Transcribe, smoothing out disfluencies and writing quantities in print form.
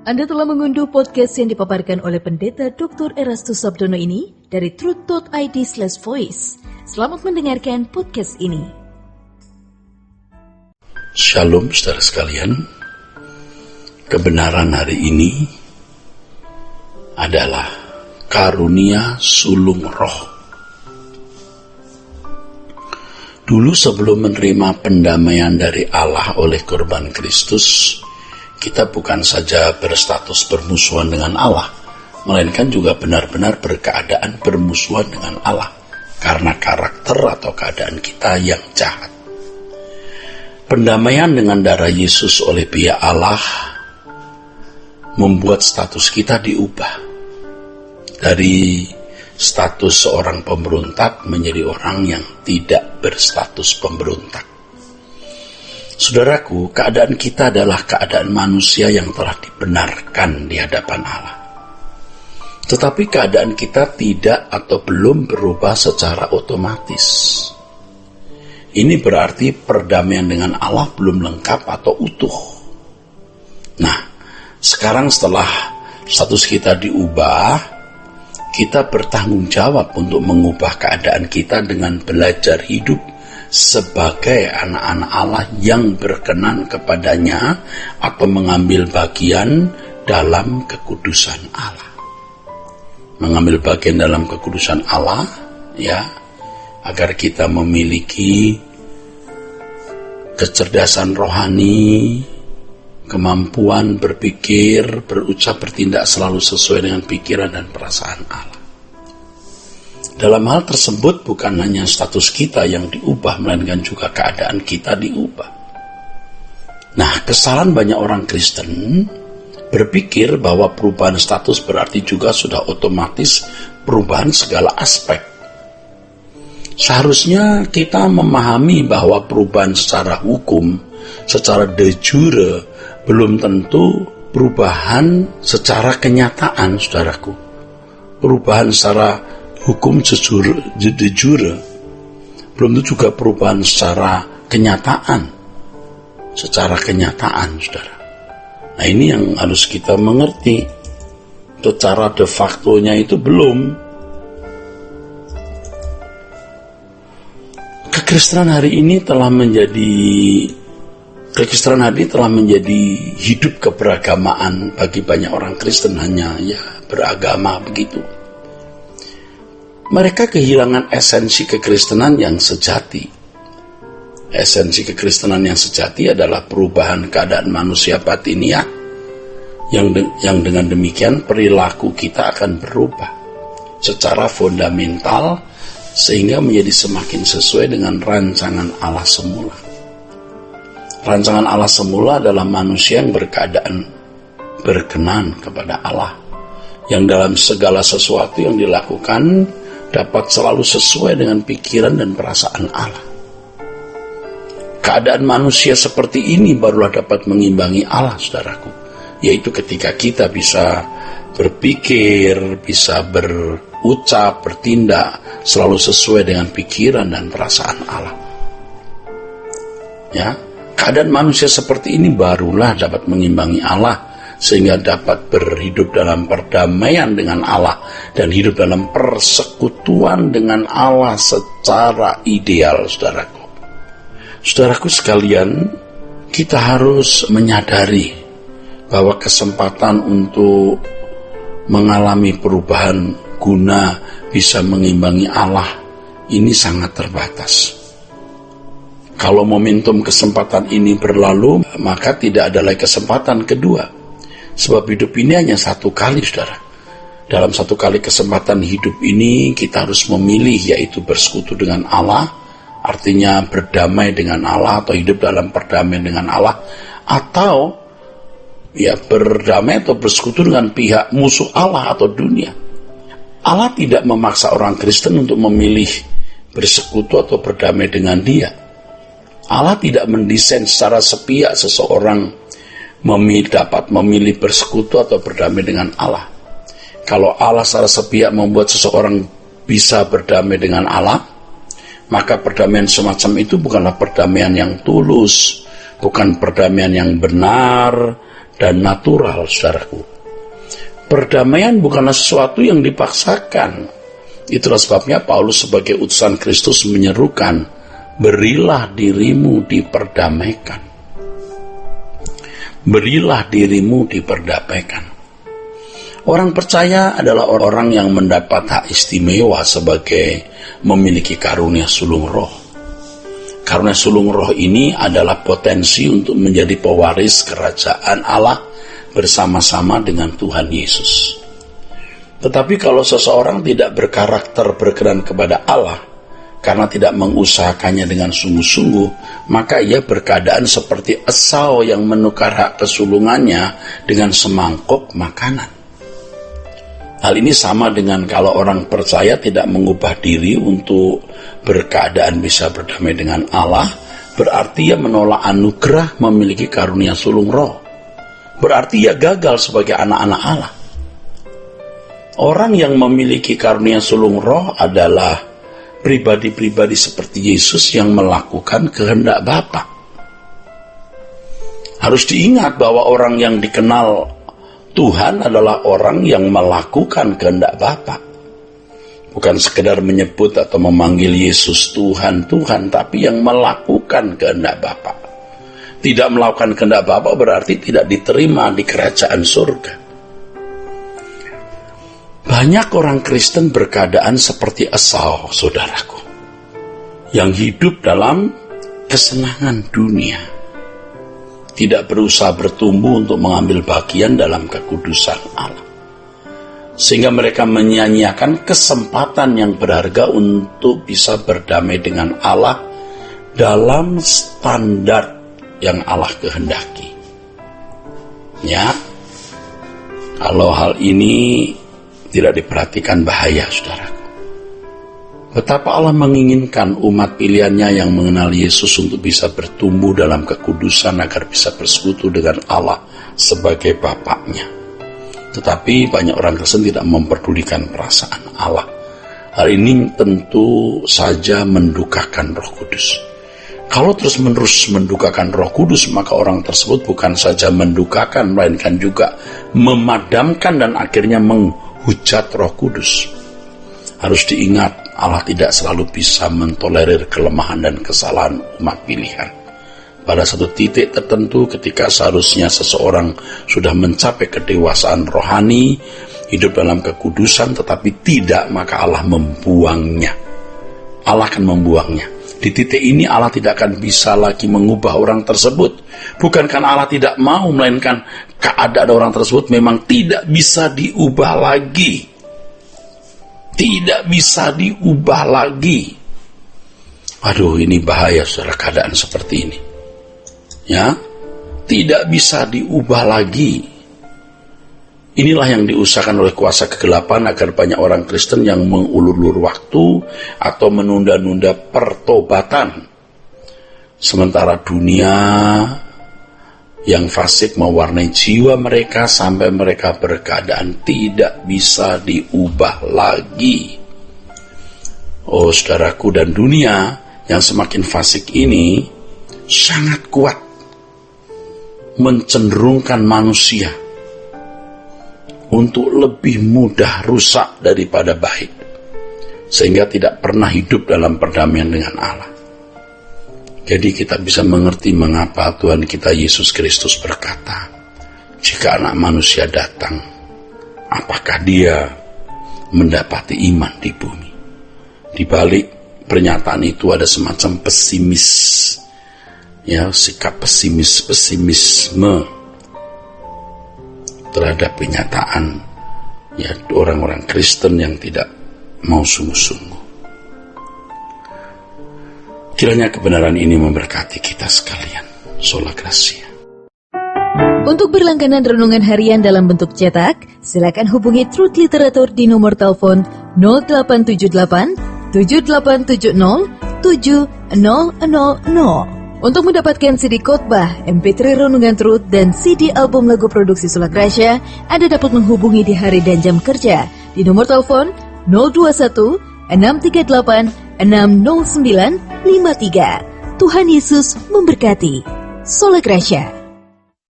Anda telah mengunduh podcast yang dipaparkan oleh Pendeta Dr. Erastus Sabdono ini dari truth.id/voice. Selamat mendengarkan podcast ini. Shalom saudara sekalian. Kebenaran hari ini adalah karunia sulung roh. Dulu sebelum menerima pendamaian dari Allah oleh korban Kristus, kita bukan saja berstatus bermusuhan dengan Allah, melainkan juga benar-benar berkeadaan bermusuhan dengan Allah karena karakter atau keadaan kita yang jahat. Pendamaian dengan darah Yesus oleh pihak Allah membuat status kita diubah dari status seorang pemberontak menjadi orang yang tidak berstatus pemberontak. Saudaraku, keadaan kita adalah keadaan manusia yang telah dibenarkan di hadapan Allah. Tetapi keadaan kita tidak atau belum berubah secara otomatis. Ini berarti perdamaian dengan Allah belum lengkap atau utuh. Nah, sekarang setelah status kita diubah, kita bertanggung jawab untuk mengubah keadaan kita dengan belajar hidup sebagai anak-anak Allah yang berkenan kepadanya atau mengambil bagian dalam kekudusan Allah. Mengambil bagian dalam kekudusan Allah, ya, agar kita memiliki kecerdasan rohani, kemampuan berpikir, berucap, bertindak selalu sesuai dengan pikiran dan perasaan Allah. Dalam hal tersebut bukan hanya status kita yang diubah, melainkan juga keadaan kita diubah. Nah, kesalahan banyak orang Kristen berpikir bahwa perubahan status berarti juga sudah otomatis perubahan segala aspek. Seharusnya kita memahami bahwa perubahan secara hukum, secara de jure, belum tentu perubahan secara kenyataan, saudaraku. Perubahan secara hukum de jure belum tentu juga perubahan secara kenyataan. Secara kenyataan, saudara. Nah, ini yang harus kita mengerti. Secara de facto-nya itu belum. Kekristenan hari ini telah menjadi hidup keberagamaan bagi banyak orang Kristen, hanya ya beragama begitu. Mereka kehilangan esensi kekristenan yang sejati. Esensi kekristenan yang sejati adalah perubahan keadaan manusia batiniah yang dengan demikian perilaku kita akan berubah secara fundamental sehingga menjadi semakin sesuai dengan rancangan Allah semula. Rancangan Allah semula adalah manusia yang berkeadaan berkenan kepada Allah, yang dalam segala sesuatu yang dilakukan dapat selalu sesuai dengan pikiran dan perasaan Allah. Keadaan manusia seperti ini barulah dapat mengimbangi Allah, saudaraku, yaitu ketika kita bisa berpikir, bisa berucap, bertindak selalu sesuai dengan pikiran dan perasaan Allah. Ya, keadaan manusia seperti ini barulah dapat mengimbangi Allah sehingga dapat berhidup dalam perdamaian dengan Allah dan hidup dalam persekutuan dengan Allah secara ideal, saudaraku. Saudaraku sekalian, kita harus menyadari bahwa kesempatan untuk mengalami perubahan guna bisa mengimbangi Allah ini sangat terbatas. Kalau momentum kesempatan ini berlalu, maka tidak ada lagi kesempatan kedua. Sebab hidup ini hanya satu kali, saudara. Dalam satu kali kesempatan hidup ini, kita harus memilih, yaitu bersekutu dengan Allah, artinya berdamai dengan Allah, atau hidup dalam perdamaian dengan Allah, atau ya berdamai atau bersekutu dengan pihak musuh Allah atau dunia. Allah tidak memaksa orang Kristen untuk memilih bersekutu atau berdamai dengan Dia. Allah tidak mendesain secara sepihak seseorang dapat memilih bersekutu atau berdamai dengan Allah. Kalau Allah secara sepihak membuat seseorang bisa berdamai dengan Allah, maka perdamaian semacam itu bukanlah perdamaian yang tulus, bukan perdamaian yang benar, dan natural, saudaraku. Perdamaian bukanlah sesuatu yang dipaksakan. Itulah sebabnya Paulus sebagai utusan Kristus menyerukan, berilah dirimu diperdamaikan. Berilah dirimu diperdamaikan. Orang percaya adalah orang yang mendapat hak istimewa sebagai memiliki karunia sulung roh. Karunia sulung roh ini adalah potensi untuk menjadi pewaris kerajaan Allah bersama-sama dengan Tuhan Yesus. Tetapi kalau seseorang tidak berkarakter berkenan kepada Allah karena tidak mengusahakannya dengan sungguh-sungguh, maka ia berkeadaan seperti Esau yang menukar hak kesulungannya dengan semangkuk makanan. Hal ini sama dengan kalau orang percaya tidak mengubah diri untuk berkeadaan bisa berdamai dengan Allah, berarti ia menolak anugerah memiliki karunia sulung roh. Berarti ia gagal sebagai anak-anak Allah. Orang yang memiliki karunia sulung roh adalah pribadi-pribadi seperti Yesus yang melakukan kehendak Bapa. Harus diingat bahwa orang yang dikenal Tuhan adalah orang yang melakukan kehendak Bapa. Bukan sekedar menyebut atau memanggil Yesus Tuhan, Tuhan, tapi yang melakukan kehendak Bapa. Tidak melakukan kehendak Bapa berarti tidak diterima di kerajaan surga. Banyak orang Kristen berkeadaan seperti Esau, saudaraku, yang hidup dalam kesenangan dunia, tidak berusaha bertumbuh untuk mengambil bagian dalam kekudusan Allah. Sehingga mereka menyia-nyiakan kesempatan yang berharga untuk bisa berdamai dengan Allah dalam standar yang Allah kehendaki. Ya, kalau hal ini tidak diperhatikan bahaya, saudaraku. Betapa Allah menginginkan umat pilihannya yang mengenal Yesus untuk bisa bertumbuh dalam kekudusan agar bisa bersekutu dengan Allah sebagai Bapaknya. Tetapi banyak orang Kristen tidak memperdulikan perasaan Allah. Hal ini tentu saja mendukakan Roh Kudus. Kalau terus-menerus mendukakan Roh Kudus, maka orang tersebut bukan saja mendukakan, melainkan juga memadamkan dan akhirnya menghujat Roh Kudus. Harus diingat, Allah tidak selalu bisa mentolerir kelemahan dan kesalahan umat pilihan. Pada satu titik tertentu ketika seharusnya seseorang sudah mencapai kedewasaan rohani, hidup dalam kekudusan, tetapi tidak, maka Allah membuangnya. Allah akan membuangnya. Di titik ini Allah tidak akan bisa lagi mengubah orang tersebut. Bukan karena Allah tidak mau, melainkan keadaan orang tersebut memang tidak bisa diubah lagi. Tidak bisa diubah lagi. Waduh, ini bahaya, saudara, keadaan seperti ini. Ya, tidak bisa diubah lagi. Inilah yang diusahakan oleh kuasa kegelapan agar banyak orang Kristen yang mengulur-ulur waktu atau menunda-nunda pertobatan. Sementara dunia yang fasik mewarnai jiwa mereka sampai mereka berkeadaan tidak bisa diubah lagi. Oh, saudaraku, dan dunia yang semakin fasik ini sangat kuat mencenderungkan manusia untuk lebih mudah rusak daripada baik, sehingga tidak pernah hidup dalam perdamaian dengan Allah. Jadi kita bisa mengerti mengapa Tuhan kita Yesus Kristus berkata, jika anak manusia datang, apakah dia mendapati iman di bumi? Di balik pernyataan itu ada semacam pesimis, ya, sikap pesimisme terhadap kenyataan, ya, orang-orang Kristen yang tidak mau sungguh-sungguh. Kiranya kebenaran ini memberkati kita sekalian. Sola Gracia. Untuk berlangganan renungan harian dalam bentuk cetak, silakan hubungi Truth Literatur di nomor telepon 0878 7870 7000. Untuk mendapatkan CD khotbah, MP3 renungan Truth, dan CD album lagu produksi Sola Gracia, Anda dapat menghubungi di hari dan jam kerja di nomor telepon 021 638 60953. Tuhan Yesus memberkati. Sola Gracia.